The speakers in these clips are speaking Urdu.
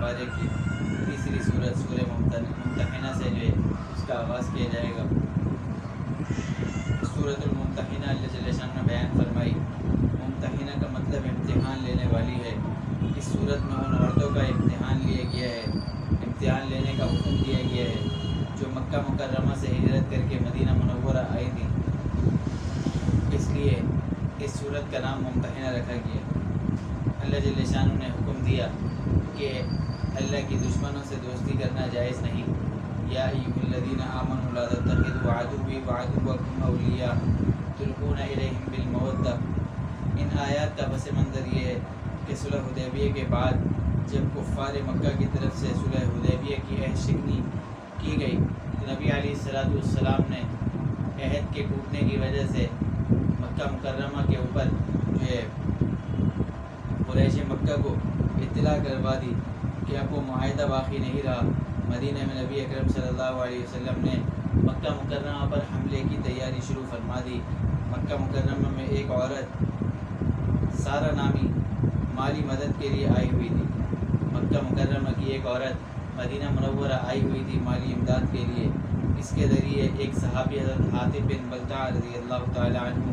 پارے کی تیسری صورت سورہ ممتحنہ سے جو ہے اس کا آغاز کیا جائے گا۔ سورۃ الممتحنہ اللہ جل شانہ نے بیان فرمائی، ممتحنہ کا مطلب امتحان لینے والی ہے۔ اس صورت میں ان عورتوں کا امتحان لیا گیا ہے، امتحان لینے کا حکم دیا گیا ہے جو مکہ مکرمہ سے ہجرت کر کے مدینہ منورہ آئی تھیں، اس لیے اس صورت کا نام ممتحنہ رکھا گیا۔ اللہ جل شانہ نے حکم دیا کہ اللہ کی دشمنوں سے دوستی کرنا جائز نہیں۔ یا ایھا الذین آمنوا لا تتخذوا عدوی وعدوکم اولیاء تلقون الیہم بالمودۃ۔ ان آیات کا پس منظر یہ ہے کہ صلح حدیبیہ کے بعد جب کفار مکہ کی طرف سے صلح حدیبیہ کی عہد شکنی کی گئی تو نبی علیہ السلام نے عہد کے ٹوٹنے کی وجہ سے مکہ مکرمہ کے اوپر جو ہے قریش مکہ کو اطلاع کروا دی کہ اب وہ معاہدہ باقی نہیں رہا۔ مدینہ میں نبی اکرم صلی اللہ علیہ وسلم نے مکہ مکرمہ پر حملے کی تیاری شروع فرما دی۔ مکہ مکرمہ میں ایک عورت سارہ نامی مالی مدد کے لیے آئی ہوئی تھی۔ مکہ مکرمہ کی ایک عورت مدینہ منورہ آئی ہوئی تھی مالی امداد کے لیے۔ اس کے ذریعے ایک صحابی حضرت حاطب بن بلتع رضی اللہ تعالی عنہ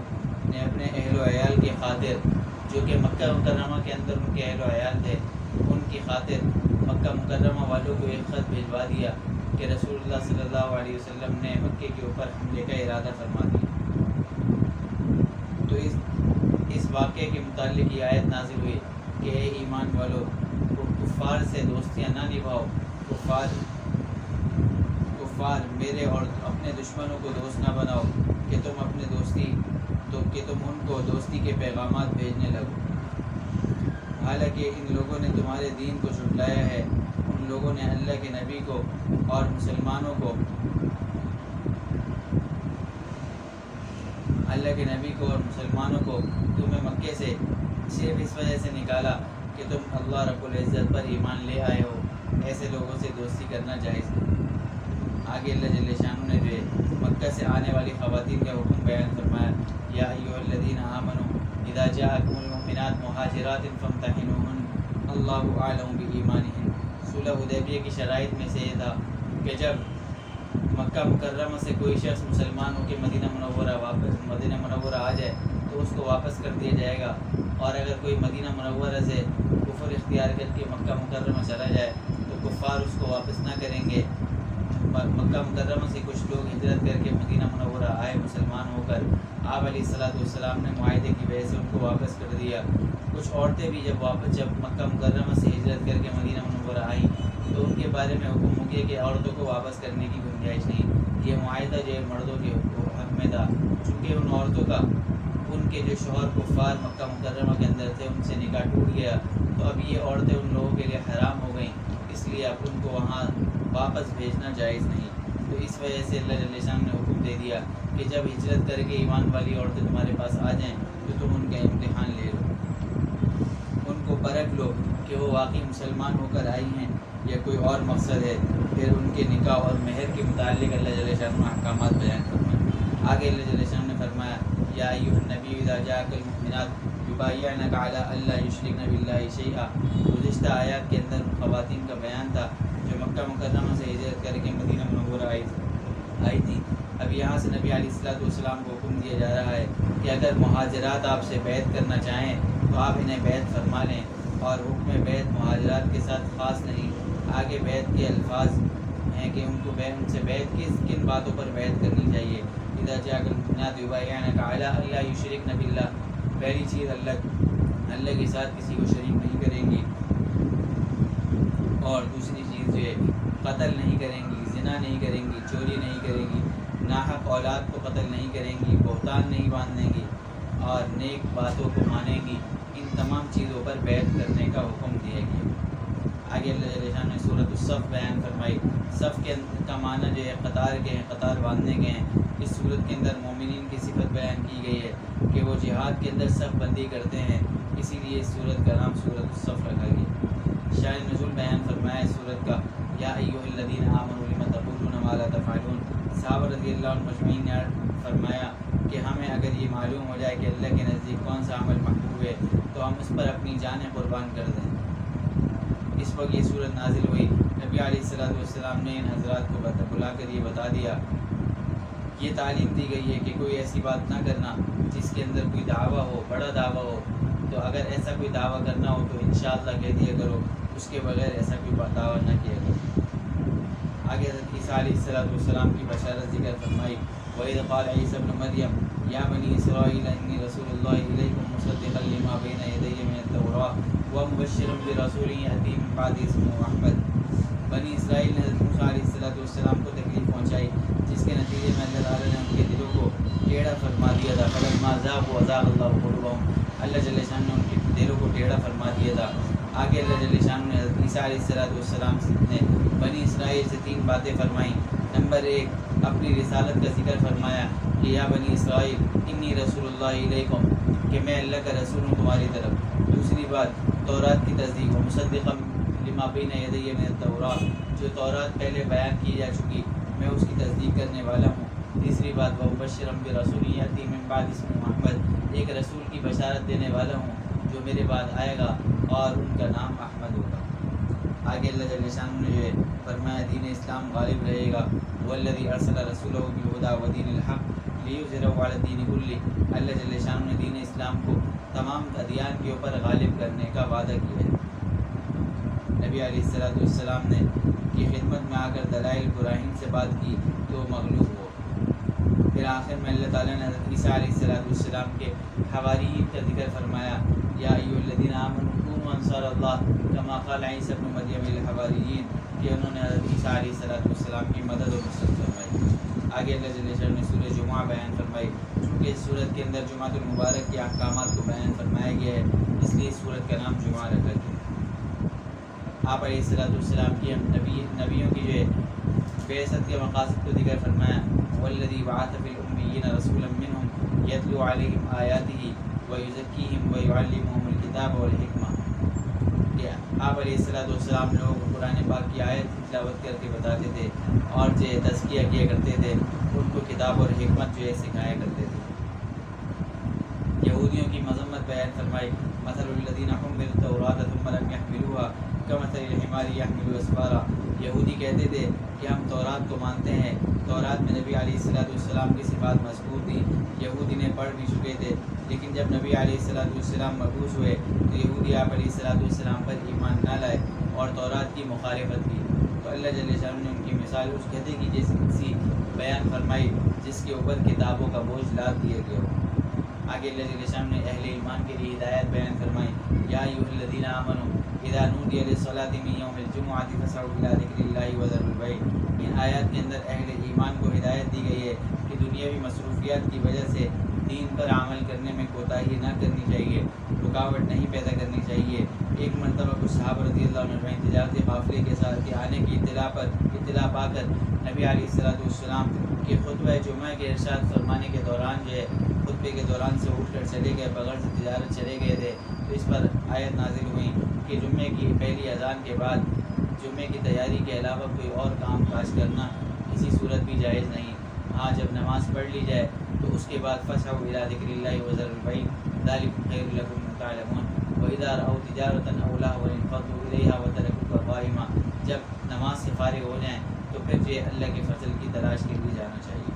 نے اپنے اہل و عیال کی خاطر، جو کہ مکہ مکرمہ کے اندر ان کے اہل و عیال تھے، ان کی خاطر مکہ مکرمہ والوں کو ایک خط بھیجوا دیا کہ رسول اللہ صلی اللہ علیہ وسلم نے مکے کے اوپر حملے کا ارادہ فرما دیا۔ تو اس واقعے کے متعلق یہ آیت نازل ہوئی کہ اے ایمان والو، کفار سے دوستیاں نہ نبھاؤ، کفار میرے اور اپنے دشمنوں کو دوست نہ بناؤ کہ تم ان کو دوستی کے پیغامات بھیجنے لگو، حالانکہ ان لوگوں نے تمہارے دین کو جھٹلایا ہے۔ ان لوگوں نے اللہ کے نبی کو اور مسلمانوں کو تمہیں مکے سے صرف اس وجہ سے نکالا کہ تم اللہ رب العزت پر ایمان لے آئے ہو۔ ایسے لوگوں سے دوستی کرنا جائز ہے۔ آگے اللہ جل شانہ نے جو ہے مکہ سے آنے والی خواتین کا حکم بیان فرمایا، یا ایھا الذین آمنوا اذا جاءکم المؤمنات مہاجرات فامتحنوہن اللہ اعلم بایمانہن۔ صلح حدیبیہ کی شرائط میں سے یہ تھا کہ جب مکہ مکرمہ سے کوئی شخص مسلمان ہو کے مدینہ منورہ آ جائے تو اس کو واپس کر دیا جائے گا، اور اگر کوئی مدینہ منورہ سے کفر اختیار کر کے مکہ مکرمہ چلا جائے تو کفار اس کو واپس نہ کریں گے۔ مکہ مکرمہ سے کچھ لوگ ہجرت کر کے مدینہ منورہ آئے مسلمان ہو کر، آپ علیہ السلام نے معاہدے کی وجہ سے ان کو واپس کر دیا۔ کچھ عورتیں بھی جب مکہ مکرمہ سے ہجرت کر کے مدینہ منورہ آئیں تو ان کے بارے میں حکم ہو گیا کہ عورتوں کو واپس کرنے کی گنجائش نہیں۔ یہ معاہدہ جو ہے مردوں کے حق میں تھا، چونکہ ان عورتوں کا ان کے جو شوہر کفار مکہ مکرمہ کے اندر تھے ان سے نکاح ٹوٹ گیا، تو اب یہ عورتیں ان لوگوں کے لیے حرام ہو گئیں، اس لیے اب ان کو وہاں واپس بھیجنا جائز نہیں۔ تو اس وجہ سے اللہ جل شانہ نے حکم دے دیا کہ جب ہجرت کر کے ایمان والی عورتیں تمہارے پاس آ جائیں تو تم ان کا امتحان لے لو، ان کو پرکھ لو کہ وہ واقعی مسلمان ہو کر آئی ہیں یا کوئی اور مقصد ہے۔ پھر ان کے نکاح اور مہر کے متعلق اللہ جل شانہ احکامات بیان فرمائے۔ آگے اللہ جل شانہ نے فرمایا، یا ایھا النبی اذا جاءک المؤمنات یبایعنک علی الا یشرکن باللہ شیئا۔ گزشتہ آیات کے اندر خواتین کا بیان تھا جو مکہ مکرمہ سے ہجرت کر کے مدینہ منورہ آئی تھی۔ اب یہاں سے نبی علیہ السلام کو حکم دیا جا رہا ہے کہ اگر مہاجرات آپ سے بیعت کرنا چاہیں تو آپ انہیں بیعت فرما لیں، اور حکم بیعت مہاجرات کے ساتھ خاص نہیں۔ آگے بیعت کے الفاظ ہیں کہ ان سے بیعت کن باتوں پر بیعت کرنی چاہیے۔ اذا جاءک المؤمنات یبایعنک علی الا یشرکن باللہ، پہلی چیز اللہ کے ساتھ کسی کو شریک نہیں کریں گی، اور دوسری چیز جو ہے قتل نہیں کریں گی، زنا نہیں کریں گی، چوری نہیں کریں گی، ناحق اولاد کو قتل نہیں کریں گی، بہتان نہیں باندھیں گی، اور نیک باتوں کو مانیں گی۔ ان تمام چیزوں پر بیعت کرنے کا حکم دیا گیا۔ آگے اللہ جل شانہ نے سورۃ الصف بیان فرمائی۔ صف کا معنی جو ہے قطار کے ہیں، قطار باندھنے کے ہیں۔ اس صورت کے اندر مومنین کی صفت بیان کی گئی ہے کہ وہ جہاد کے اندر صف بندی کرتے ہیں، اسی لیے اس صورت کا نام سورۃ الصف رکھا گیا۔ شان نزول بیان فرمایا اس صورت کا، یا ایھا الذین آمنوا لم تقولون ما لا تفعلون۔ صحابہ رضی اللہ عنہ مجمعین نے فرمایا کہ ہمیں اگر یہ معلوم ہو جائے کہ اللہ کے نزدیک کون سا عمل محبوب ہے تو ہم اس پر اپنی جانیں قربان کر دیں۔ اس وقت یہ صورت نازل ہوئی، نبی علیہ السلام نے ان حضرات کو بلا کر یہ بتا دیا، یہ تعلیم دی گئی ہے کہ کوئی ایسی بات نہ کرنا جس کے اندر کوئی دعویٰ ہو، بڑا دعویٰ ہو، تو اگر ایسا کوئی دعویٰ کرنا ہو تو انشاءاللہ کہہ دیا کرو، اس کے بغیر ایسا کوئی دعویٰ نہ کیا کرو۔ آگے حضرت عیسیٰ علیہ السلام کی بشارت ذکر فرمائی، وَإِذْ قَالَ عِيسَى ابْنُ مَرْيَمَ يَا بَنِي إِسْرَائِيلَ إِنِّي رَسُولُ اللَّهِ إِلَيْكُمْ مُصَدِّقًا لِمَا بَيْنَ يَدَيَّ مِنَ التَّوْرَاةِ وَمُبَشِّرًا بِرَسُولٍ يَأْتِي مِن بَعْدِي اسْمُهُ أَحْمَدُ۔ بنی اسرائیل نے حضرت موسیٰ علیہ السلام کو تکلیف پہنچائی، جس کے نتیجے میں اللہ تعالیٰ نے ان کے دلوں کو ٹیڑھا فرما دیا تھا۔ فَلَمَّا زَاغُوا أَزَاغَ اللَّهُ قُلُوبَهُمْ، اللہ جل شانہ نے ان کے دلوں کو ٹیڑھا فرما دیا تھا۔ آگے اللہ جل شانہ نے حضرت عیسیٰ علیہ السلام نے بنی اسرائیل سے 3 باتیں فرمائیں۔ نمبر 1، اپنی رسالت کا ذکر فرمایا کہ یا بنی اسرائیل انی رسول اللہ علیکم، کہ میں اللہ کا رسول ہوں تمہاری طرف۔ دوسری بات، تورات کی تصدیق، مصدقا لما بین یدی من التوراۃ، جو تورات پہلے بیان کی جا چکی میں اس کی تصدیق کرنے والا ہوں۔ تیسری بات، ومبشرا برسول یأتی من بعد اسمہ احمد، ایک رسول کی بشارت دینے والا ہوں جو میرے بعد آئے گا اور ان کا نام احمد ہوگا۔ آگے اللہ جل شانہ نے فرمایا دین اسلام غالب رہے گا، والذی ارسل رسولہ بالہدی ودین الحق لیظہرہ علی الدین کلہ، اللہ جل شانہ نے دین اسلام کو تمام ادیان کے اوپر غالب کرنے کا وعدہ کیا ہے۔ نبی علیہ السلام نے کی خدمت میں آ کر دلائل براہین سے بات کی کہ وہ مغلوب ہو۔ پھر آخر میں اللہ تعالیٰ نے حضرت عیسیٰ علیہ السلام کے حواریین کا ذکر فرمایا، یا ایھا الذین آمنوا کونوا انصار اللہ کما قال عیسی ابن مریم للحواریین، کہ انہوں نے حضرت عیسیٰ علیہ السلام کی مدد و نصرت فرمائی۔ آگے اللہ جل شانہ نے سورہ جمعہ بیان فرمائی، چونکہ اس سورت کے اندر جمعۃ المبارک کے احکامات کو بیان فرمایا گیا ہے، اس لیے اس سورت کا نام جمعہ رکھا گیا۔ آپ علیہ السلام کی نبیوں کی جو ہے بعثت کے مقاصد کو ذکر فرمایا، والذی بعث فی الامیین رسولا منہم یتلو علیہم آیاتہ ویزکیہم ویعلمہم الکتاب والحکمہ، کہ آپ علیہ السلام لوگوں کو قرآن پاک کی آیت کی تلاوت کر کے بتاتے تھے اور جو تزکیہ کیا کرتے تھے، ان کو کتاب اور حکمت جو ہے سکھایا کرتے تھے۔ یہودیوں کی مذمت بیان فرمائی، مثل الذین حملوا التوراۃ ثم لم يحملوها کمثل الحمار یحمل اسفارا، یہودی کہتے تھے کہ ہم تورات کو مانتے ہیں، تورات میں نبی علیہ السلام کی صفات مذکور تھی، یہودی نے پڑھ بھی چکے تھے، لیکن جب نبی علیہ السلام مبعوث ہوئے تو یہودی آپ علیہ السلام پر ایمان نہ لائے اور تورات کی مخالفت کی، تو اللہ جل شانہ نے ان کی مثال اس گدھے کی جیسی بیان فرمائی جس کے اوپر کتابوں کا بوجھ لاد دیا گیا ہو۔ آگے اللہ جل شانہ نے اہل ایمان کے لیے ہدایت بیان فرمائی، یا ایھا الذین آمنوا اذا نودی للصلاۃ من یوم الجمعۃ فاسعوا الی ذکر اللہ وذروا البیع۔ ان آیات کے اندر اہل ایمان کو ہدایت دی گئی ہے کہ دنیاوی مصروفیات کی وجہ سے دین پر عمل کرنے میں کوتاہی نہ کرنی چاہیے، رکاوٹ نہیں پیدا کرنی چاہیے۔ ایک مرتبہ کچھ صحابہ رضی اللہ عنہ تجارتی قافلے کے ساتھ آنے کی اطلاع پا کر نبی علیہ السلام کے خطبہ جمعہ کے ارشاد فرمانے کے دوران جو ہے خطبے کے دوران سے اٹھ کر چلے گئے، بغیر سے تجارت چلے گئے تھے، تو اس پر آیت نازل ہوئی کہ جمعے کی پہلی اذان کے بعد جمعے کی تیاری کے علاوہ کوئی اور کام کاج کرنا کسی صورت بھی جائز نہیں۔ ہاں جب نماز پڑھ لی جائے تو اس کے بعد فاسعوا الی ذکر اللہ وذروا البیع ذلکم خیر لکم ان تعلمون وَإِذَا رَأَوْا تِجَارَةً أَوْ لَهْوًا انفضوا إِلَیْہَا وَتَرَکُوکَ قائما، جب نماز سے فارغ ہو جائیں تو پھر جو اللہ کے فضل کی تلاش کے لیے جانا چاہیے۔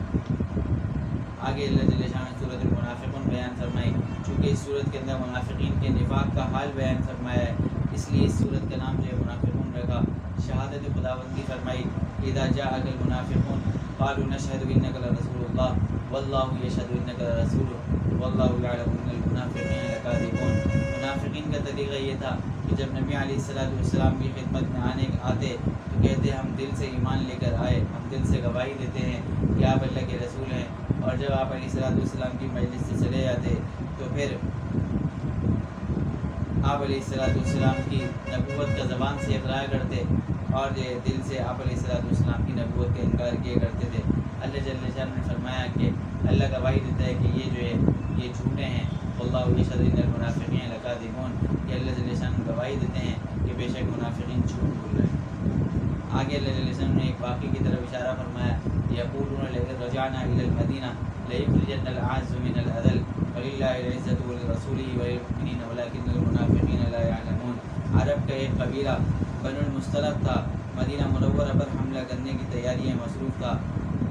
آگے اللہ جل شانہ سورۃ المنافقون بیان فرمائی، چونکہ اس سورت کے اندر منافقین کے نفاق کا حال بیان فرمایا ہے، اس لیے اس سورت کا نام جو ہے منافقون رکھا۔ شہادت خداوندی فرمائی، اذا جاءک المنافقون قالوا نشهد انک لرسول اللہ واللہ یشہد انک لرسولہ واللہ یعلم ان المنافقین لکاذبون۔ منافقین کا طریقہ یہ تھا کہ جب نبی علیہ السلام کی خدمت میں آتے تو کہتے ہم دل سے ایمان لے کر آئے، ہم دل سے گواہی دیتے ہیں کہ آپ اللہ کے رسول ہیں، اور جب آپ علیہ السلام کی مجلس سے چلے جاتے تو پھر آپ علیہ السلام کی نبوت کا زبان سے اقرار کرتے اور دل سے آپ علیہ السلام کی نبوت کا انکار کیا کرتے تھے۔ اللہ جل شانہ نے فرمایا کہ اللہ گواہی دیتا ہے کہ یہ جو ہے یہ جھوٹے ہیں، واللہ یشہد ان المنافقین لکاذبون، کہ اللہ جل شانہ گواہی دیتے ہیں کہ بے شک منافقین جھوٹ بول رہے ہیں۔ آگے اللہ جل شانہ نے ایک واقعے کی طرف اشارہ فرمایا، یقولون لئن رجعنا الی المدینہ لیخرجن الاعز من الاذل وللہ العزۃ ولرسولہ وللمؤمنین ولکن المنافقین لا یعلمون۔ عرب کا ایک قبیلہ بن المصطلق تھا، مدینہ منورہ پر حملہ کرنے کی تیاریاں مصروف تھا۔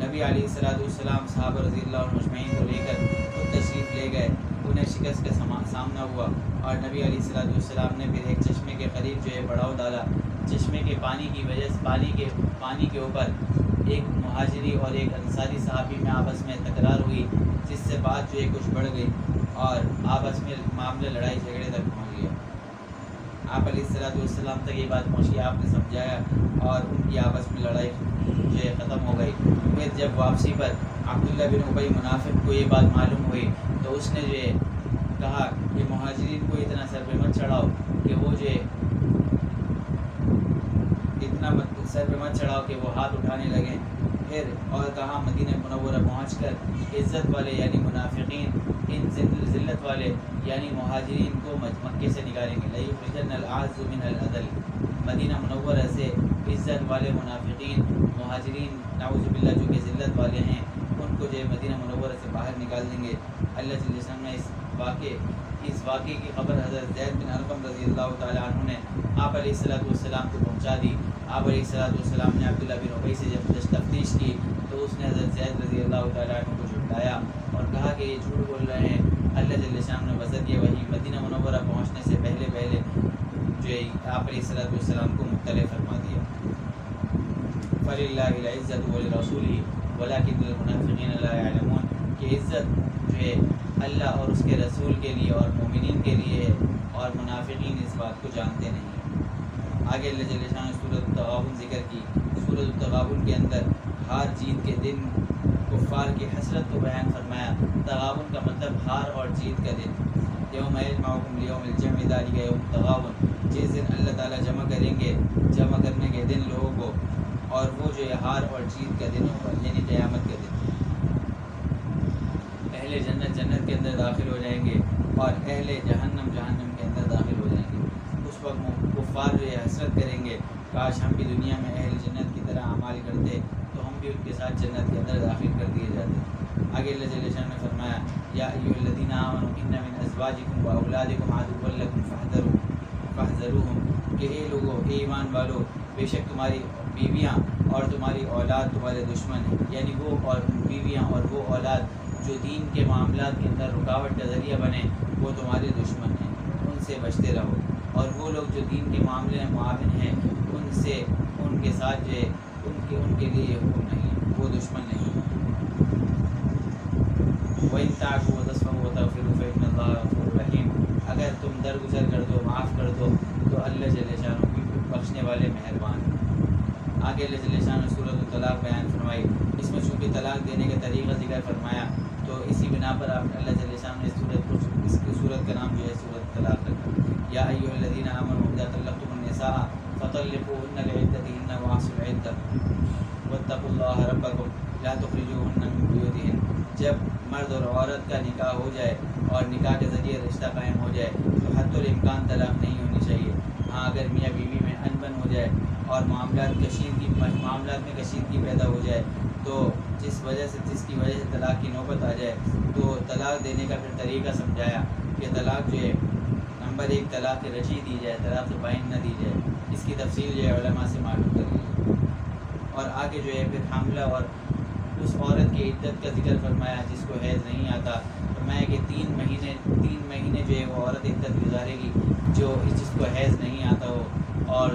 نبی علیہ السلام صحابہ رضی اللہ عنہ اجمعین کو لے کر خود تشریف لے گئے، انہیں شکست کا سامنا ہوا، اور نبی علیہ السلام نے پھر ایک چشمے کے قریب جو ہے پڑاؤ ڈالا۔ چشمے کے پانی کی وجہ سے پانی کے اوپر ایک مہاجری اور ایک انصاری صحابی میں آپس میں تکرار ہوئی، جس سے بات جو ہے کچھ بڑھ گئی اور آپس میں معاملہ لڑائی جھگڑے تک پہنچ گیا۔ آپ علیہ السلام تک یہ بات پہنچی، آپ نے سمجھایا اور ان کی آپس میں لڑائی جو ہے ختم ہو گئی۔ پھر جب واپسی پر عبداللہ بن ابی منافق کو یہ بات معلوم ہوئی تو اس نے جو ہے کہا کہ مہاجرین کو اتنا سر پہ مت چڑھاؤ کہ وہ جو ہے کہ وہ ہاتھ اٹھانے لگیں۔ پھر اور کہا مدینہ منورہ پہنچ کر عزت والے یعنی منافقین، ان ذلت والے یعنی مہاجرین کو مکے سے نکالیں گے۔ لَيُخْرِجَنَّ الْأَعْزُّ مِنَ الْأَذَلِّ، مدینہ منورہ سے عزت والے منافقین، مہاجرین نعوذ باللہ جو کہ ذلت والے ہیں، ان کو جو ہے مدینہ منورہ سے باہر نکال دیں گے۔ اللہ جل شانہ نے اس واقعے کی خبر حضرت زید بن ارقم رضی اللہ تعالیٰ عنہ نے آپ علیہ السلام کو پہنچا دی۔ آپ علیہ السلام نے عبداللہ بن ابی سے جب تفتیش کی تو اس نے حضرت زید رضی اللہ تعالیٰ عنہ کو جھٹلایا اور کہا کہ یہ جھوٹ بول رہے ہیں۔ اللہ جل شانہ نے وزد یہ وہی مدینہ منورہ پہنچنے سے پہلے جو ہے آپ علیہ السلام کو مطلع فرما دیا۔ فَلِلَّهِ الْعِزَّةُ وَلِرَسُولِهِ وَلَكِنَّ الْمُنَافِقِينَ لَا يَعْلَمُونَ، کہ عزت جو ہے اللہ اور اس کے رسول کے لیے اور مومنین کے لیے ہے، اور منافقین اس بات کو جانتے نہیں۔ آگے اللہ جل شانہ نے سورۃ التغابن ذکر کی۔ سورۃ التغابن کے اندر ہار جیت کے دن کفار کی حسرت کو بیان فرمایا۔ تغابن کا مطلب ہار اور جیت کا دن۔ یوم یجمعکم لیوم الجمع ذلک یوم التغابن، جس دن اللہ تعالیٰ جمع کریں گے، جمع کرنے کے دن لوگوں کو، اور وہ جو ہے ہار اور جیت کا دن ہوگا یعنی قیامت کا دن۔ اہل جنت جنت کے اندر داخل ہو جائیں گے اور اہل جہنم جہنم کے اندر داخل ہو جائیں گے۔ اس وقت کفار جو ہے حسرت کریں گے، کاش ہم بھی دنیا میں اہل جنت کی طرح اعمال کرتے تو ہم بھی ان کے ساتھ جنت کے اندر داخل کر دیے جاتے۔ آگے اللہ جل شانہ نے فرمایا یا ایھا الذین آمنوا ان من ازواجکم واولادکم عدوا لکم فاحذروہم، کہ اے لوگو، اے ایمان والو، بے شک تمہاری بیویاں اور تمہاری اولاد تمہارے دشمن ہیں، یعنی وہ اور بیویاں اور وہ اولاد جو دین کے معاملات کے اندر رکاوٹ کا ذریعہ بنے، وہ تمہارے دشمن ہیں، ان سے بچتے رہو۔ اور وہ لوگ جو دین کے معاملے میں معاون ہیں، ان کے ساتھ جو ہے ان کے لیے حکم نہیں ہے، وہ دشمن نہیں ہے۔ وَإِن تَعْفُوا وَتَصْفَحُوا وَتَغْفِرُوا فَإِنَّ اللَّهَ غَفُورٌ رَحِيمٌ، اگر تم درگزر کر دو، معاف کر دو، تو اللہ جل شانہ بخشنے والے مہربان ہیں۔ آگے اللہ جل شانہ نے سورۃ الطلاق بیان فرمائی۔ اس میں چونکہ طلاق دینے کا طریقہ ذکر فرمایا تو اسی بنا پر اللہ جل شانہ نے اس کی سورت کا نام جو ہے سورۃ طلاق رکھا۔ یا ایھا الذین آمنوا اذا طلقتم النساء فطلقوهن لعدتهن واحصوا العدة واتقوا الله ربكم لا تخرجوهن من بيوتهن، جب مرد اور عورت کا نکاح ہو جائے اور نکاح کے ذریعے رشتہ قائم ہو جائے تو حتی الامکان طلاق نہیں ہونی چاہیے۔ ہاں اگر میاں بیوی میں انبن ہو جائے اور معاملات میں کشیدگی پیدا ہو جائے تو جس کی وجہ سے طلاق کی نوبت آ جائے تو طلاق دینے کا پھر طریقہ سمجھایا کہ طلاق جو ہے نمبر 1 طلاق رجعی دی جائے، طلاق بائن نہ دی جائے۔ اس کی تفصیل جو ہے علماء سے معلوم کر لی۔ اور آگے جو ہے پھر حاملہ اور اس عورت کی عدت کا ذکر فرمایا جس کو حیض نہیں آتا، فرمایا کہ 3 مہینے جو ہے وہ عورت عدت گزارے گی جس کو حیض نہیں آتا ہو، اور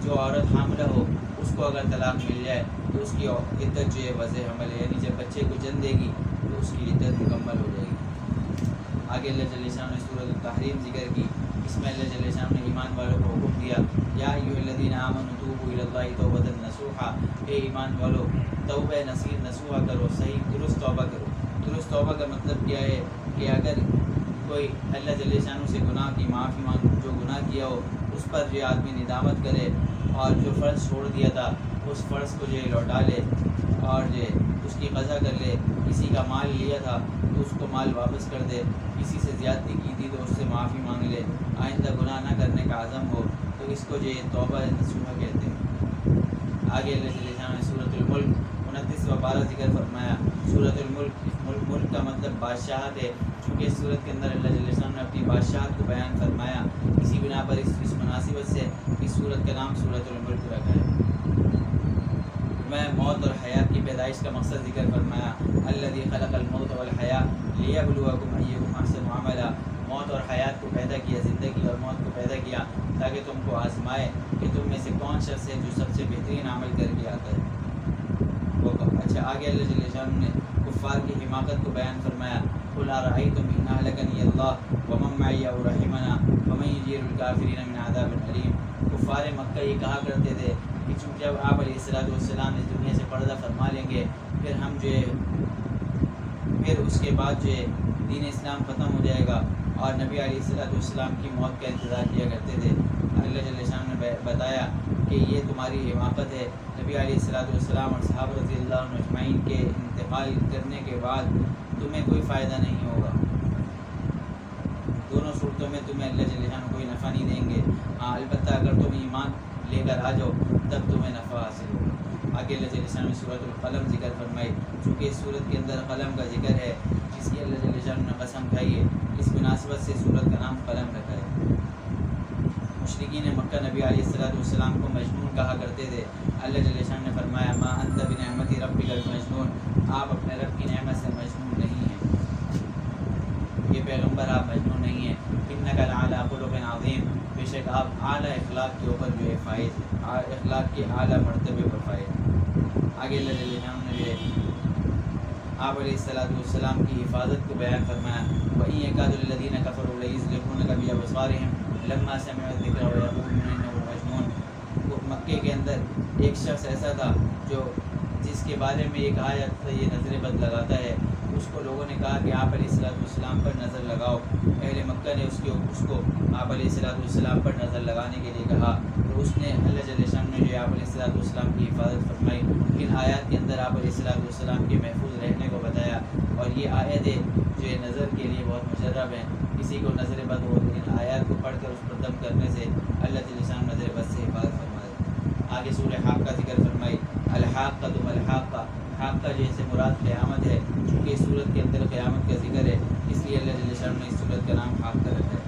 جو عورت حاملہ ہو اس کو اگر طلاق مل جائے تو اس کی عدت جو ہے وضع حمل ہے، یعنی جب بچے کو جن دے گی تو اس کی عدت مکمل ہو جائے گی۔ آگے اللہ جل شانہ نے سورۃ التحریم ذکر کی۔ اس میں اللہ جل شانہ نے ایمان والوں کو حکم دیا یا ایھا الذین آمنوا توبوا الی اللہ توبۃ نصوحا، اے ایمان والو توبہ نصوحا کرو، صحیح درست توبہ کرو۔ درست توبہ کا مطلب کیا ہے کہ اگر کوئی اللہ جل شانہ سے گناہ کی معافی مانگ، جو گناہ کیا ہو اس پر جو آدمی ندامت کرے اور جو فرض چھوڑ دیا تھا اس فرض کو جو ہے لوٹا لے اور جو اس کی قضا کر لے، کسی کا مال لیا تھا تو اس کو مال واپس کر دے، کسی سے زیادتی کی تھی تو اس سے معافی مانگ لے، آئندہ گناہ نہ کرنے کا عزم ہو، تو اس کو جو ہے توبہ نصوحہ کہتے ہیں۔ آگے اللہ جل شانہ نے سورۃ الملک 29 و 12 ذکر فرمایا۔ سورۃ ملک کا مطلب بادشاہت ہے، چونکہ اس سورت کے اندر اللہ جل شانہ نے اپنی بادشاہت کو بیان فرمایا، اسی بنا پر اس مناسبت سے اس سورت کا نام سورۃ الملک رکھا ہے۔ میں موت اور حیات کی پیدائش کا مقصد ذکر فرمایا، الذی خلق الموت والحیاء لیبلوکم ایکم احسن عملا، موت اور حیات کو پیدا کیا، زندگی اور موت کو پیدا کیا تاکہ تم کو آزمائے کہ تم میں سے کون شخص ہے جو سب سے بہترین عمل کر کے آتا ہے۔ اچھا آگے اللہ جل شانہ نے کفار کی حماقت کو بیان فرمایا، قل ارأیتم ان اہلکنی اللہ ومن معی او رحمنا فمن یجیر الکافرین من عذاب علیم۔ کفار مکہ یہ کہا کرتے تھے کہ چونکہ جب آپ علیہ السلام اس دنیا سے پردہ فرما لیں گے پھر ہم جو ہے پھر اس کے بعد جو ہے دین اسلام ختم ہو جائے گا، اور نبی علیہ السلام کی موت کا انتظار کیا کرتے تھے۔ اللہ جل شانہ نے بتایا کہ یہ تمہاری حماقت ہے، نبی علیہ السلام اور صحابہ رضی اللہ عنہ اجمعین کے انتقال کرنے کے بعد تمہیں کوئی فائدہ نہیں ہوگا، دونوں صورتوں میں تمہیں اللہ جل شانہ کوئی نفع نہیں دیں گے، ہاں البتہ اگر تم ایمان لے کر آ جاؤ تب تمہیں نفع حاصل ہوگا۔ آگے اللہ جل شانہ نے سورۃ القلم ذکر فرمائی، چونکہ اس سورت کے اندر قلم کا ذکر ہے جس کی اللہ جل شانہ نے قسم کھائی ہے، اس مناسبت سے سورت کا نام قلم رکھا ہے۔ مشرکین مکہ نبی علیہ السلام کو مجنون کہا کرتے تھے، اللہ جل شانہ نے فرمایا ما انت بنعمت ربک المجنون، آپ اپنے رب کی نعمت سے مجنون نہیں ہیں، یہ پیغمبر آپ مجنون نہیں ہیں، انک لعلی خلق عظیم، بے شک آپ اعلیٰ اخلاق کے اوپر جو ہے فائز، اخلاق کے اعلیٰ مرتبے پر فائز۔ آگے اللہ جل شانہ نے جو ہے آپ علیہ السلام کی حفاظت کو بیان فرمایا، وَإِن يَكَادُ الَّذِينَ كَفَرُوا لَيُزْلِقُونَكَ بِأَبْصَارِهِمْ لَمَّا سَمِعُوا الذِّكْرَ وَيَقُولُونَ إِنَّهُ مَجْنُونٌ۔ وہ مکے کے اندر ایک شخص ایسا تھا جو جس کے بارے میں یہ کہا جاتا تھا یہ نظر بد لگاتا ہے، اس کو لوگوں نے کہا کہ آپ علیہ السلام پر نظر لگاؤ، اہل مکہ نے اس کو آپ علیہ السلام پر نظر لگانے کے لیے کہا، تو اس نے اللہ جل شانہ نے جو آپ علیہ السلام کی حفاظت فرمائی، ان آیات کے اندر آپ علیہ السلام کے محفوظ رہنے کو بتایا، اور یہ آیتیں جو ہے نظر کے لیے بہت مجرب ہیں، کسی کو نظر بد ہو تو ان آیات کو پڑھ کر اس پر دم کرنے سے اللہ جل شانہ نظر بد سے حفاظت فرمائے۔ آگے سورہ حاقہ کا ذکر فرمائی، الحاقہ الحاقہ، حاقہ جیسے مراد قیامت ہے، چونکہ اس صورت کے اندر قیامت کا ذکر ہے اس لیے اللہ جل شانہ نے اس صورت کا نام حاقہ رکھا ہے۔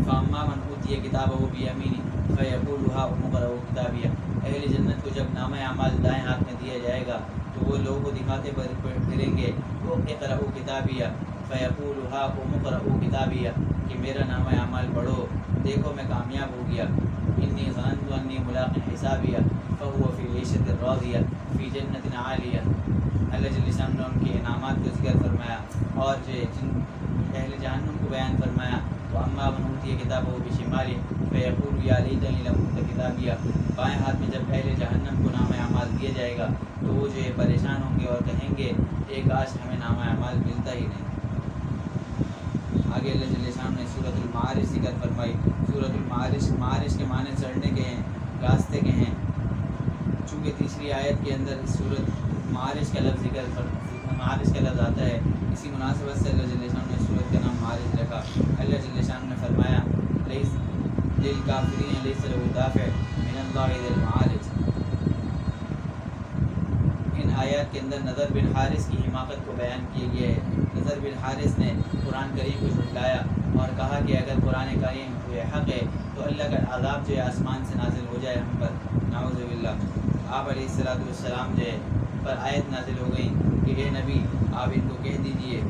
فَأَمَّا مَنْ أُوتِيَ كِتَابَهُ بِيَمِينِهِ فَيَقُولُ هَاؤُمُ اقْرَءُوا كِتَابِيَهْ، اہل جنت کو جب نامہ اعمال دائیں ہاتھ میں دیا جائے گا تو وہ لوگوں کو دکھاتے پھریں گے، وہ اقرأوا كِتَابِيَهْ فَيَقُولُ هَاؤُمُ اقْرَءُوا كِتَابِيَهْ، کہ میرا نامہ اعمال پڑھو، دیکھو میں کامیاب ہو گیا، إِنِّي ظَنَنْتُ أَنِّي مُلَاقٍ حِسَابِيَهْ فَهُوَ فِي عِيشَةٍ رَاضِيَةٍ فِي جَنَّةٍ عَالِيَةٍ۔ اللہ جل شانہ نے ان کے انعامات کو ذکر فرمایا، اور جو جن اہل جہنم کو بیان فرمایا، وَأَمَّا مَنْ أُوتِيَ كِتَابَهُ بِشِمَالِهِ فَيَقُولُ يَا لَيْتَنِي لَمْ أُوتَ كِتَابِيَهْ، بائیں ہاتھ میں جب اہل جہنم کو نامہ اعمال دیا جائے گا تو وہ جو ہے پریشان ہوں گے اور کہیں گے ایک کاش ہمیں نامہ اعمال ملتا ہی نہیں۔ آگے اللہ جل شانہ نے سورۃ المعارج ذکر فرمائی، سورۃ المعارج کے معنی چڑھنے کے ہیں، راستے کے ہیں، چونکہ تیسری آیت کے اندر اس سورۃ معارج کا لفظ معارج کا لفظ آتا ہے، اسی مناسبت سے اللہ جل شانہ نے سورت کا نام معارج رکھا۔ اللہ جل شانہ نے فرمایا لیس للکافرین لیس له دافع من اللہ ذی المعارج۔ ان آیات کے اندر نضر بن حارث کی حماقت کو بیان کیا گیا ہے۔ نضر بن حارث نے قرآن کریم کو جھٹلایا اور کہا کہ اگر قرآن کریم کوئی حق ہے تو اللہ کا عذاب جو ہے آسمان سے نازل ہو جائے ہم پر، نعوذ باللہ۔ آپ علیہ السلام جو ہے پر آیت نازل ہو گئی کہ اے نبی آپ ان کو کہہ دیجئے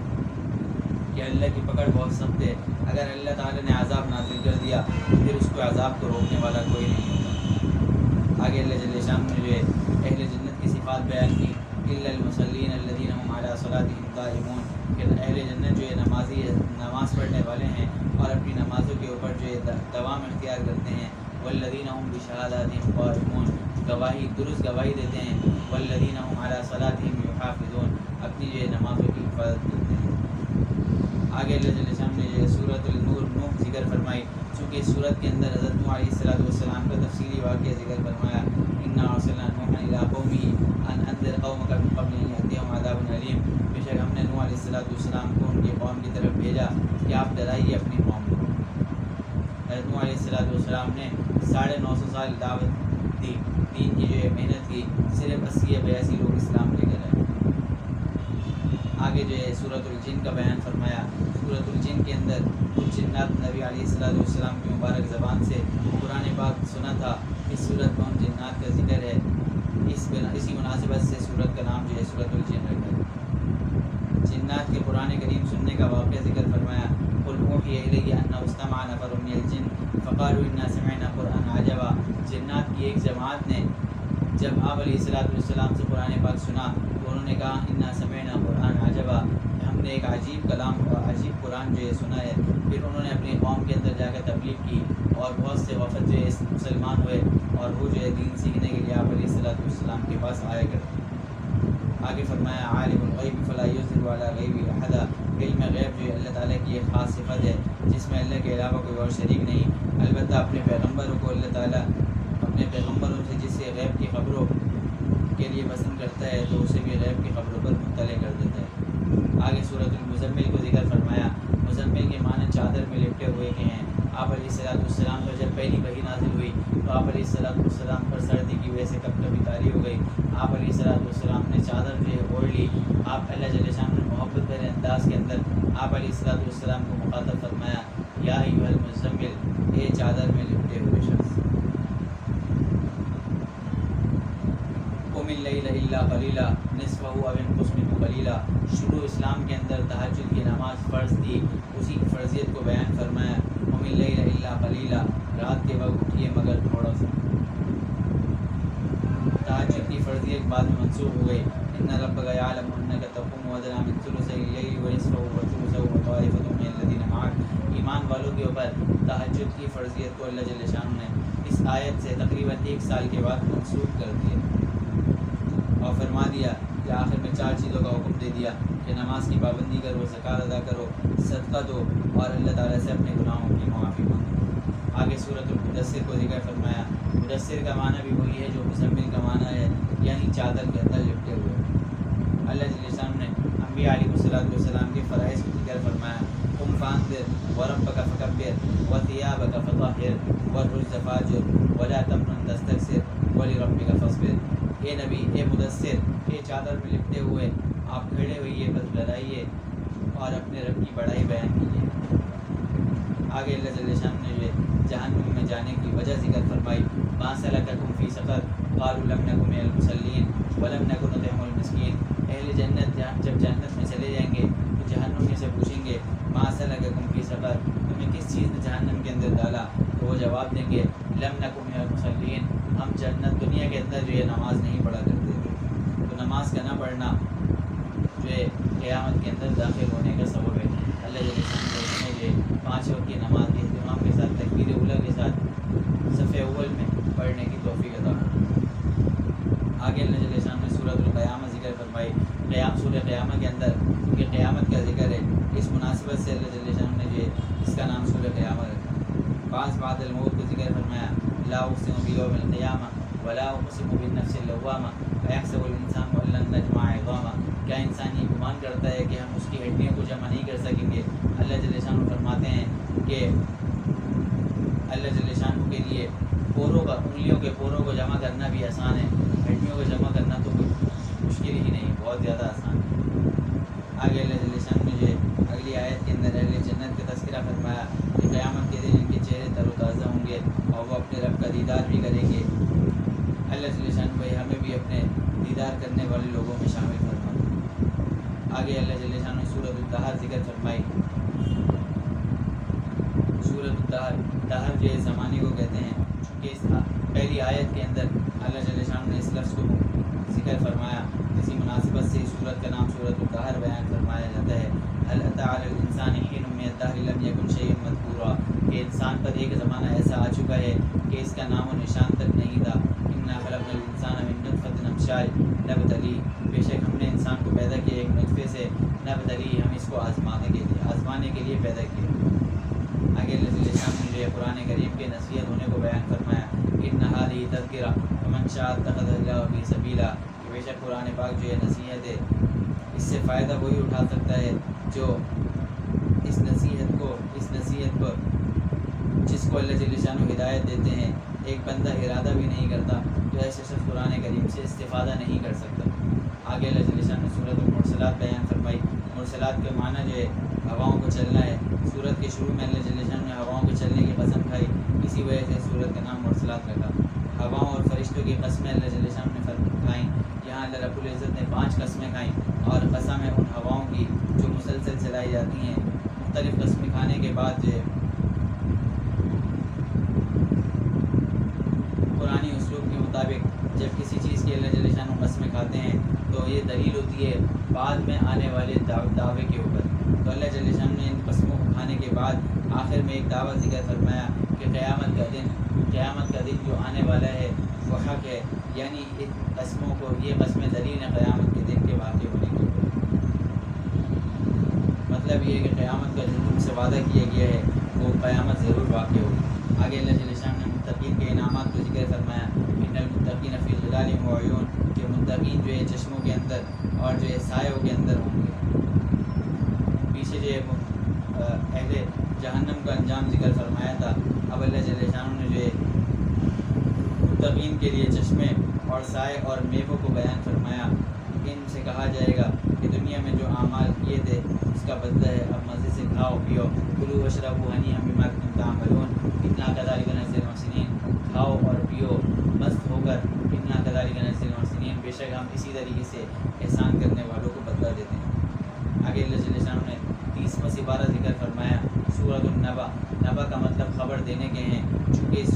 کہ اللہ کی پکڑ بہت سخت ہے، اگر اللہ تعالیٰ نے عذاب نازل کر دیا پھر اس کو عذاب کو روکنے والا کوئی نہیں ہوتا۔ آگے اللہ جل شانہ نے جو ہے اہل جنت کی صفات بیان کی، الا المصلین الذین هم علی صلاتهم قائمون، کہ اہل جنت جو ہے نمازی ہے، نماز پڑھنے والے ہیں اور اپنی نمازوں کے اوپر جو ہے دوام اختیار کرتے ہیں، والذین هم بشہاداتهم قائمون، گواہی درست گواہی دیتے ہیں، والذین هم علی صلاتهم یحافظون، اپنی جو ہے نمازوں کی حفاظت کرتے ہیں۔ آگے اللہ جل شانہ نے سورۃ النور نوح ذکر فرمائی، چونکہ اس سورت کے اندر حضرت نوح علیہ السلام کا تفصیلی واقعہ ذکر فرمایا، انا ارسلنا نوحا الی قومه ان انذر قومک من قبل ان یاتیہم عذاب علیم، بے شک ہم نے نوح علیہ السلام کو ان کے قوم کی طرف بھیجا کہ آپ ڈرائیے اپنی قوم کو۔ حضرت نوح علیہ السلام نے 950 سال دعوت دی، دین کی جو ہے محنت کی، صرف 80 یا 82 لوگ اسلام لے کر آئے۔ آگے جو ہے سورۃ الجن کا بیان فرمایا، سورۃ الجن کے اندر کچھ جنات نبی علیہ السلام کی مبارک زبان سے قرآن پاک سنا تھا۔ اس صورت میں ان جنات کا ذکر ہے، اسی مناسبت سے صورت کا نام جو ہے سورۃ الجن رکھا ہے۔ جنات کے قرآن کریم سننے کا واقعہ ذکر فرمایا، قل اوحی الی انہ استمع نفر من الجن فقالوا انا سمعنا قرآنا عجبا۔ جنات کی ایک جماعت نے جب آپ علیہ السلام سے قرآن پاک سنا تو انہوں نے کہا انا سمعنا قرآن عجبا، ہم نے ایک عجیب کلام اور عجیب قرآن جو ہے سنا ہے۔ پھر انہوں نے اپنی قوم کے اندر جا کر تبلیغ کی اور بہت سے وفد جو ہے مسلمان ہوئے اور وہ جو ہے دین سیکھنے کے لیے آپ علیہ السلام کے پاس آیا کرتے۔ آگے فرمایا عالم الغیب فلا یظہر علی غیبہ احدا، علم غیب جو ہے اللہ تعالیٰ کی ایک خاص صفت ہے جس میں اللہ کے علاوہ کوئی اور شریک نہیں۔ البتہ اپنے پیغمبروں کو اللہ تعالیٰ اپنے پیغمبروں سے جس سے غیب کی خبروں کے لیے پسند کرتا ہے تو اسے بھی غیب کی خبروں پر مطلع کر دیتا ہے۔ آگے سورۃ المزمل کو ذکر فرمایا، مزمل کے معنی چادر میں لپٹے ہوئے کے ہیں۔ آپ علیہ السلام پر جب پہلی وحی نازل ہوئی تو آپ علیہ السلام پر سردی کی وجہ سے کب کبھی طاری ہو گئی، آپ علیہ السلام نے چادر جو ہے اوڑھ لی۔ آپ اللہ جل شانہ نے محبت بھرے انداز کے اندر آپ علیہ السلام کو مخاطب فرمایا، یا ایھا المزمل، اے چادر میں لپٹے ہوئے شخص، قم اللیل الا قلیلا نصفہ او انقص منہ قلیلا۔ شروع اسلام کے اندر تہجد کی نماز فرض تھی، اسی کی فرضیت کو بیان فرمایا، قم اللیل الا قلیلا، رات کے وقت اٹھیے مگر تھوڑا سا۔ تہجد کی فرضیت بعد میں منسوخ ہو گئی، ان ربک یعلم انک تقوم ادنی من ثلثی اللیل ونصفہ وثلثہ وطائفۃ من الذین معک۔ ایمان والوں کے اوپر تہجد کی فرضیت کو اللہ جل شانہ نے اس آیت سے تقریباً 1 سال کے بعد منسوخ کر دیا اور فرما دیا کہ آخر میں 4 چیزوں کا حکم دے دیا کہ نماز کی پابندی کرو، زکوٰۃ ادا کرو، صدقہ دو اور اللہ تعالیٰ سے اپنے گناہوں کی معافی مانگو۔ آگے سورۃ المدثر کو ذکر فرمایا، مدثر کا معنی بھی وہی ہے جو مزمل کا معنی ہے، یعنی چادر کے اندر لپٹے ہوئے۔ اللہ جل شانہ نے انبیاء علیہ السلام کے فرائض کو ذکر فرمایا، قم فانذر وربک فکبر وثیابک فطہر والرجز فاہجر ولا تمنن تستکثر ولربک فاصبر۔ اے نبی، اے مدثر، اے چادر میں لپٹے ہوئے آپ کھڑے ہوئیے، بس ڈرائیے اور اپنے رب کی بڑائی بیان کیجیے۔ آگے اللہ جل شانہ نے جہنم میں جانے کی وجہ ذکر فرمائی، ما سلککم فی سقر قالوا لم نک من المصلین ولم نک نطعم المسکین۔ اہل جنت جب جنت میں چلے جائیں گے تو جہنمی سے پوچھیں گے، ما سلککم فی سقر، تمہیں کس چیز نے جہنم کے اندر ڈالا؟ تو وہ جواب دیں گے، لم نک من المصلین، ہم جنت دنیا کے اندر جو ہے نماز نہیں پڑھا کرتے تھے۔ تو نماز کا نہ پڑھنا جو ہے قیامت کے اندر داخل ہونے کا سبب ہے۔ اللہ جل شانہ نے جو 5 وقت کی نماز کے اہتمام کے ساتھ تکبیر اولیٰ کے ساتھ صف اول میں پڑھنے کی توفیق عطا فرمائے۔ آگے اللہ جل شانہ نے سورۃ القیامہ ذکر فرمائی، سورہ قیامہ کے اندر کیونکہ قیامت کا ذکر ہے، اس مناسبت سے اللہ جل شانہ نے جو اس کا نام سورہ قیامہ رکھا۔ بعض بعد الموت کو ذکر فرمایا، لا اقسم بیوم القیامہ ولا اقسم بالنفس اللوامہ ایحسب الانسان ان لن نجمع عظامہ۔ کیا انسان یہ گمان کرتا ہے کہ ہم اس کی ہڈیوں کو جمع نہیں کر سکیں گے؟ اللہ جل شانہ فرماتے ہیں کہ اللہ جل شانہ کے لیے پوروں کا، انگلیوں کے پوروں کو جمع کرنا بھی آسان ہے، ہڈیوں کو جمع کرنا تو کچھ مشکل ہی نہیں، بہت زیادہ آسان ہے۔ آگے اللہ جل شانہ نے جو اگلی آیت کے اندر اہل جنت کا تذکرہ فرمایا کہ قیامت کے دن ان کے چہرے تر و تازہ ہوں گے اور وہ اپنے رب کا دیدار بھی کریں گے۔ اللہ جل شانہ بھائی ہمیں بھی اپنے دیدار کرنے والے لوگوں میں شامل فرما۔ آگے اللہ جل شانہ نے سورۃ الدہر ذکر فرمائی۔ سورۃ الدہر، دہر جو ہے زمانے کو کہتے ہیں، چونکہ اس پہلی آیت کے اندر اللہ جل شانہ نے اس لفظ کو ذکر فرمایا، اسی مناسبت سے اس سورت کا نام سورۃ الدہر بیان فرمایا جاتا ہے۔ هل أتى على الإنسان حين من الدهر لم يكن شيئا مذكورا، کہ انسان پر ایک زمانہ ایسا آ چکا ہے کہ اس کا نام و نشان تک نہیں تھا۔ إنا خلقنا الإنسان من نطفة أمشاج نبتليه، بے شک ہم نے انسان کو پیدا کیا ایک نطفے سے، نبتليه، ہم اس کو آزمانے کے لیے پیدا کیا۔ آگے اللہ جل شانہ نے قرآن کریم کے نصیحت ہونے کو بیان فرمایا، إن هذه تذکرہ فمن شاء اتخذ إلى ربه سبیلا، کہ بے شک قرآن پاک جو ہے نصیحت ہے، اس سے فائدہ وہی اٹھا سکتا ہے جو اس نصیحت کو جس کو اللہ جل شانہ ہدایت دیتے ہیں، ایک بندہ ارادہ بھی نہیں کرتا تو ایسے شخص قرآن کریم سے استفادہ نہیں کر سکتا۔ آگے اللہ جل شانہ نے سورۃ المرسلات بیان فرمائی، مرسلات کے معنی جو ہے ہواؤں کو چلنا ہے۔ سورت کے شروع میں اللہ جل شانہ نے ہواؤں کے چلنے کی قسم کھائی، اسی وجہ سے سورت کا نام مرسلات رکھا۔ ہواؤں اور فرشتوں کی قسمیں اللہ جل شانہ نے کھائیں۔ یہاں اللہ رب العزت نے 5 قسمیں کھائیں، اور قسم ہے ان ہواؤں کی جو مسلسل چلائی جاتی ہیں۔ مختلف قسمیں کھانے کے بعد جو قرآنی اسلوب کے مطابق جب کسی چیز کی اللہ جل شانہ قسمیں کھاتے ہیں تو یہ دلیل ہوتی ہے بعد میں آنے والے دعوے کے اوپر۔ تو اللہ جل شانہ نے ان قسموں کو کھانے کے بعد آخر میں ایک دعوت ذکر فرمایا کہ قیامت کا دن جو آنے والا ہے وہ حق ہے، یعنی ان قسموں کو، یہ قسمیں دلیل ہیں قیامت کے دن کے واقع ہونے کے اوپر۔ مطلب یہ ہے کہ قیامت کا جو سے وعدہ کیا گیا ہے وہ قیامت ضرور واقع ہوگی۔ آگے اللہ جل شانہ نے متقین کے انعامات کو ذکر فرمایا، ان المتقین فی ظلال و عیون، کہ متقین جو ہے چشموں کے اندر اور جو ہے سایوں کے اندر ہوں گے۔ پیچھے جو ہے اہل جہنم کا انجام ذکر فرمایا تھا، اب اللہ جل شانہ نے جو ہے متقین کے لیے چشمے اور سائے اور میووں کو بیان فرمایا۔ ان سے کہا جائے گا کہ دنیا میں جو اعمال کیے تھے اس کا بدلہ ہے، اب مزے سے کھاؤ پیو، کلوا واشربوا ہنیئا بما کنتم تعملون انا کذلک نجزی المحسنین، کھاؤ اور پیو مست ہو کر، انا کذلک نجزی المحسنین، بے شک ہم اسی طریقے سے احسان کرنے والوں کو بدلہ دیتے ہیں۔ آگے اللہ جل شانہ نے 30واں سپارہ ذکر فرمایا، سورۃ النبأ، نبا کا مطلب خبر دینے کے ہیں، چونکہ اس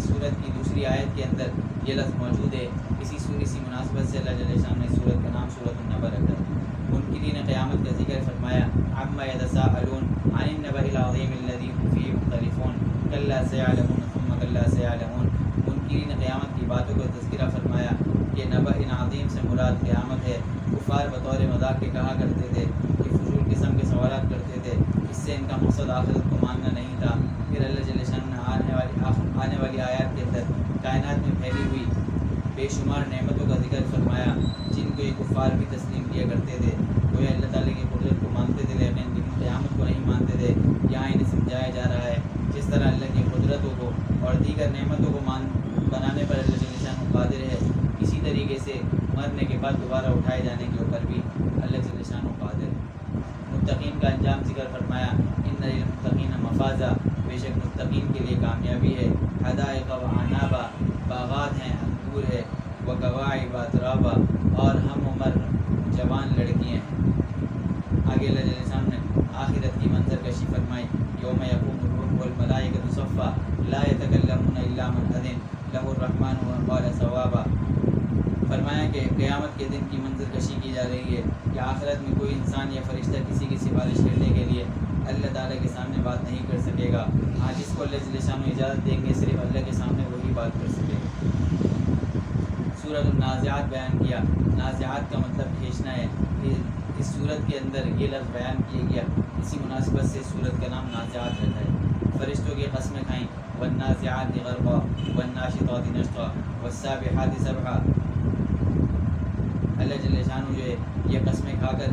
سورت کی دوسری آیت کے اندر یہ لفظ موجود ہے، اسی مناسبت سے اللہ جل شانہ نے سورت کا نام سورۃ النبأ رکھا ہے۔ منکرین قیامت کا ذکر فرمایا، عما یتساءلون عن النبأ العظیم الذی هم فیہ مختلفون کلا سیعلمون ثم کلا سیعلمون۔ منکرین قیامت کی باتوں کا تذکرہ فرمایا کہ نبأ عظیم سے مراد قیامت ہے۔ کفار بطور مذاق کے کہا کرتے تھے کہ فضول قسم کے سوالات کرتے تھے، اس سے ان کا مقصد آخرت کو ماننا نہیں تھا۔ پھر اللہ جل شانہ نے آنے والی آیات کے اندر کائنات میں پھیلی ہوئی بے شمار نعمتوں کا ذکر فرمایا جن کو یہ کفار بھی تسلیم کیا کرتے تھے۔ گویا اللہ تعالیٰ کی قدرت کو مانتے تھے لیکن قیامت کو نہیں مانتے تھے۔ یہاں انہیں سمجھایا جا رہا ہے جس طرح اللہ کی قدرتوں کو اور دیگر نعمتوں کو بنانے پر اللہ جل شانہ قادر ہے، اسی طریقے سے مرنے کے بعد دوبارہ اٹھائے جانے کے اوپر بھی اللہ جل شانہ قادر ہے۔ متقین کا انجام ذکر فرمایا، ان للمتقین مفازا، بے شک متقین کے لیے کامیابی ہے، حدائق و عنابا، باغات ہیں، انگور ہے، وکواعب اترابا، اور ہم عمر جوان لڑکیاں ہیں۔ آگے اللہ جل شانہ نے آخرت کی منظر کشی فرمائی، یوم یقوم الروح والملائکۃ صفا لا یتکلمون الا من اذن لہ الرحمن وقال صوابا۔ فرمایا کہ قیامت کے دن کی منظر کشی کی جا رہی ہے کہ آخرت میں کوئی انسان یا فرشتہ کسی کی سفارش کرنے کے لیے اللہ تعالیٰ کے سامنے بات نہیں کر سکے گا۔ ہاں جس کو اللہ جل شانہ اجازت دیں گے صرف اللہ کے سامنے وہی بات کر سکے گا۔ سورۃ النازعات بیان کیا، نازعات کا مطلب کھینچنا ہے۔ اس سورت کے اندر یہ لفظ بیان کیا گیا، اسی مناسبت سے سورت کا نام نازعات رکھا ہے۔ فرشتوں کی قسمیں کھائیں، والنازعات غرقا والناشطات نشطا والسابحات سبحا۔ اللہ جل شانہ جو ہے یہ قسمیں کھا کر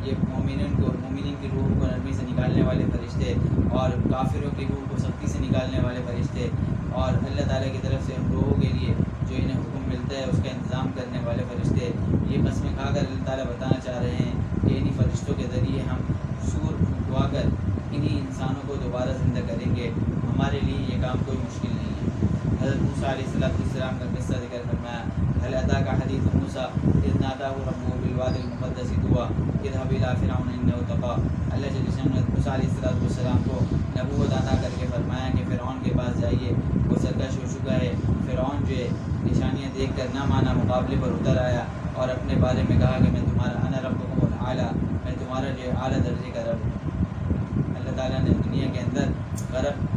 یہ مومنین کی روح کو نرمی سے نکالنے والے فرشتے اور کافروں کی روح کو سختی سے نکالنے والے فرشتے اور اللہ تعالیٰ کی طرف سے ان لوگوں کے لیے جو انہیں حکم ملتا ہے اس کا انتظام کرنے والے فرشتے، یہ قسمیں کھا کر اللہ تعالیٰ بتانا چاہ رہے ہیں کہ انہی فرشتوں کے ذریعے ہم سور پھنکوا کر انہی انسانوں کو دوبارہ زندہ کریں گے۔ ہمارے لیے یہ کام کوئی مشکل نہیں ہے۔ حضرت موسیٰ علیہ السلام کا قصہ ذکر فرمایا، هل أتاك حديث موسى إذ ناداه ربه بالواد المقدس طوى اذهب إلى فرعون إنه طغى۔ اللہ جل شانہ نے موسیٰ علیہ السلام کو نبوت عطا کر کے فرمایا کہ فرعون کے پاس جائیے، وہ سرکش ہو چکا ہے۔ فرعون جو ہے نشانیاں دیکھ کر نہ مانا، مقابلے پر اتر آیا اور اپنے بارے میں کہا کہ میں تمہارا انا ربکم الاعلیٰ، میں تمہارا جو ہے اعلیٰ درجے کا رب ہوں۔ اللہ تعالیٰ نے دنیا کے اندر غرق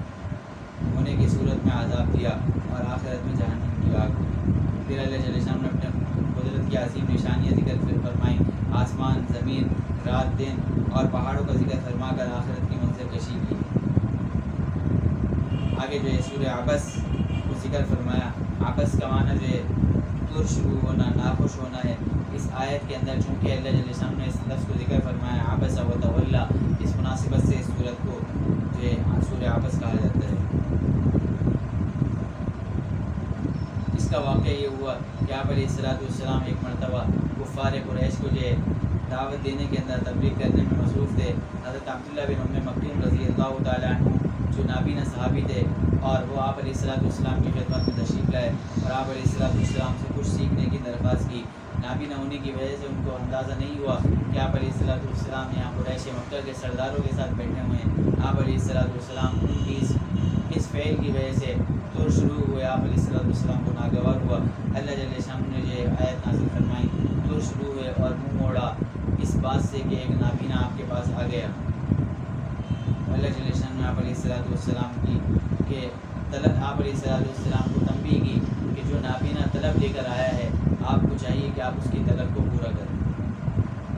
ہونے کی صورت میں عذاب دیا اور آخرت میں جہنم کی آگ دی۔ پھر اللہ جل شانہ نے اپنے قدرت کی عظیم نشانیاں ذکر فرمائیں، آسمان، زمین، رات، دن اور پہاڑوں کا ذکر فرما کر آخرت کی منظر کشی کی۔ آگے جو ہے سورہ عبس کو ذکر فرمایا، عبس کا معنی جو ہے پرشروع ہونا، ناخوش ہونا ہے۔ اس آیت کے اندر چونکہ اللہ جل شانہ نے اس لفظ کو ذکر فرمایا عبس و تولی، اس مناسبت سے اس سورت کو جو ہے سورہ عبس کہا جاتا ہے۔ اس کا واقعہ یہ ہوا کہ آپ علیہ السلام ایک مرتبہ کفار قریش کو جو ہے دعوت دینے کے اندر تبلیغ کرنے میں مصروف تھے۔ حضرت عبداللہ بن ام مکتوم رضی اللہ تعالیٰ عنہ جو نابینا صحابی تھے، اور وہ آپ علیہ السلام کی خدمت میں تشریف لائے اور آپ علیہ السلام سے کچھ سیکھنے کی درخواست کی۔ نابینا ہونے کی وجہ سے ان کو اندازہ نہیں ہوا کہ آپ علیہ السلام یہاں قریش مکہ کے سرداروں کے ساتھ بیٹھے ہوئے ہیں۔ آپ علیہ السلام ان کی اس فعل کی وجہ سے دور شروع ہوئے، آپ علیہ السلام کو ناگوار ہوا۔ اللہ جل شانہ نے جو آیت نازل فرمائی، دور شروع ہوئے اور منہ موڑا اس بات سے کہ ایک نابینا آپ کے پاس آ گیا۔ اللہ جل شانہ نے آپ علیہ السلام کی کہ آپ علیہ السلام کو تنبیہ کی کہ جو نابینا طلب لے کر آیا ہے، آپ کو چاہیے کہ آپ اس کی طلب کو پورا کریں۔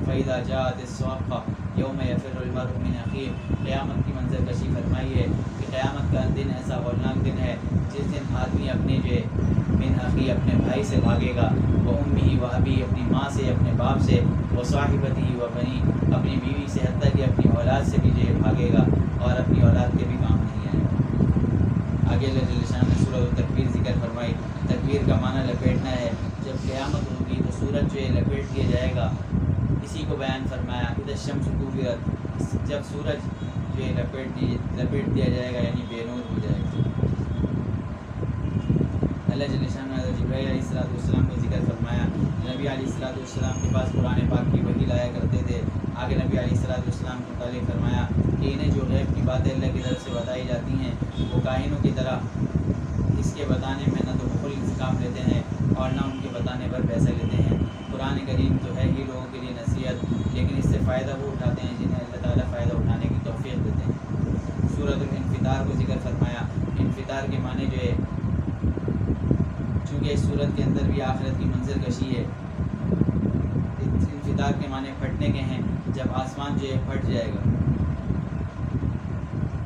فَإِذَا جَاءَتِ الصَّاخَّةُ يَوْمَ يَفِرُّ الْمَرْءُ مِنْ أَخِيهِ، قیامت کی منظر کشی فرمائی ہے کہ قیامت کا دن ایسا ہولناک دن ہے جس دن آدمی اپنے من اخی اپنے بھائی سے بھاگے گا، وَأُمِّهِ وَأَبِيهِ اپنی ماں سے، اپنے باپ سے، وَصَاحِبَتِهِ وَبَنِيهِ اپنی بیوی سے، حتیٰ کہ اپنی اولاد سے بھی بھاگے گا اور اپنی اولاد کے بھی کام نہیں آئے گا۔ آگے اللہ جل شانہ نے سورۃ التکویر ذکر فرمائی۔ تکویر کا معنی لپیٹنا ہے۔ جب قیامت ہوگی تو سورج جو ہے لپیٹ دیا جائے گا، اسی کو بیان فرمایا۔ اذا الشمس کوورت، جب سورج جو ہے لپیٹ دیا جائے گا، یعنی بے نور ہو جائے گا۔ اللہ جل شانہ نے حضرت جبرائیل علیہ السلام کا ذکر فرمایا۔ نبی علیہ السلام کے پاس قرآن پاک کی وحی لایا کرتے تھے۔ آگے نبی علیہ السلام کے متعلق فرمایا کہ انہیں جو غیب کی باتیں اللہ کی طرف سے بتائی جاتی ہیں، وہ کاہنوں کی طرح اس کے بتانے میں نہ تو مخل کام لیتے ہیں اور نہ ان کے بتانے پر پیسے لیتے ہیں۔ قرآن کریم تو ہے ہی لوگوں کے لیے نصیحت، لیکن اس سے فائدہ وہ اٹھاتے ہیں جنہیں اللہ تعالیٰ فائدہ اٹھانے کی توفیق دیتے ہیں۔ سورۃ الانفطار کو ذکر فرمایا۔ انفطار کے معنی جو ہے، چونکہ اس سورت کے اندر بھی آخرت کی منظر کشی ہے، انفطار کے معنی پھٹنے کے ہیں، جب آسمان جو ہے پھٹ جائے گا۔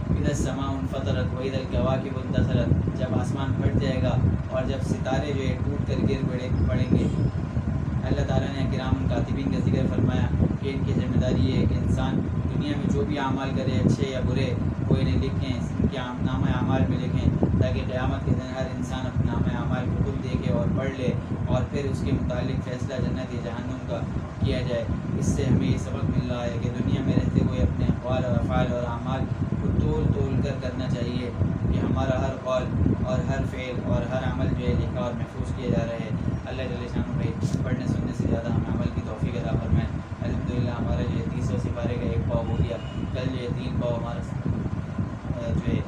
اذا السماء انفطرت واذا الكواكب انتثرت، جب آسمان پھٹ جائے گا اور جب ستارے جو ہے ٹوٹ کر گر پڑیں گے۔ اللہ تعالیٰ نے کرام کاتبین کا ذکر فرمایا کہ ان کی ذمہ داری ہے کہ انسان دنیا میں جو بھی اعمال کرے، اچھے یا برے، وہ انہیں لکھیں، ان کے نامہ اعمال میں لکھیں، تاکہ قیامت کے دن ہر انسان اپنے نامہ اعمال کو خود دیکھے اور پڑھ لے، اور پھر اس کے متعلق فیصلہ جنت یا جہنم کا کیا جائے۔ اس سے ہمیں یہ سبق مل رہا ہے کہ دنیا میں رہتے ہوئے اپنے اقوال اور افعال اور اعمال کو تول کر کرنا چاہیے کہ ہمارا ہر قول اور ہر فعل اور ہر عمل جو ہے لکھا اور محفوظ کیا جا رہا ہے۔ اللہ جل شانہ بھائی پڑھنے سننے سے زیادہ ہمیں عمل کی توفیق عطا فرمائے۔ الحمدللہ ہمارا جو ہے 300 سپارے کا ایک پاؤ ہو گیا، کل جو ہے 3 پاؤ ہمارا جو ہے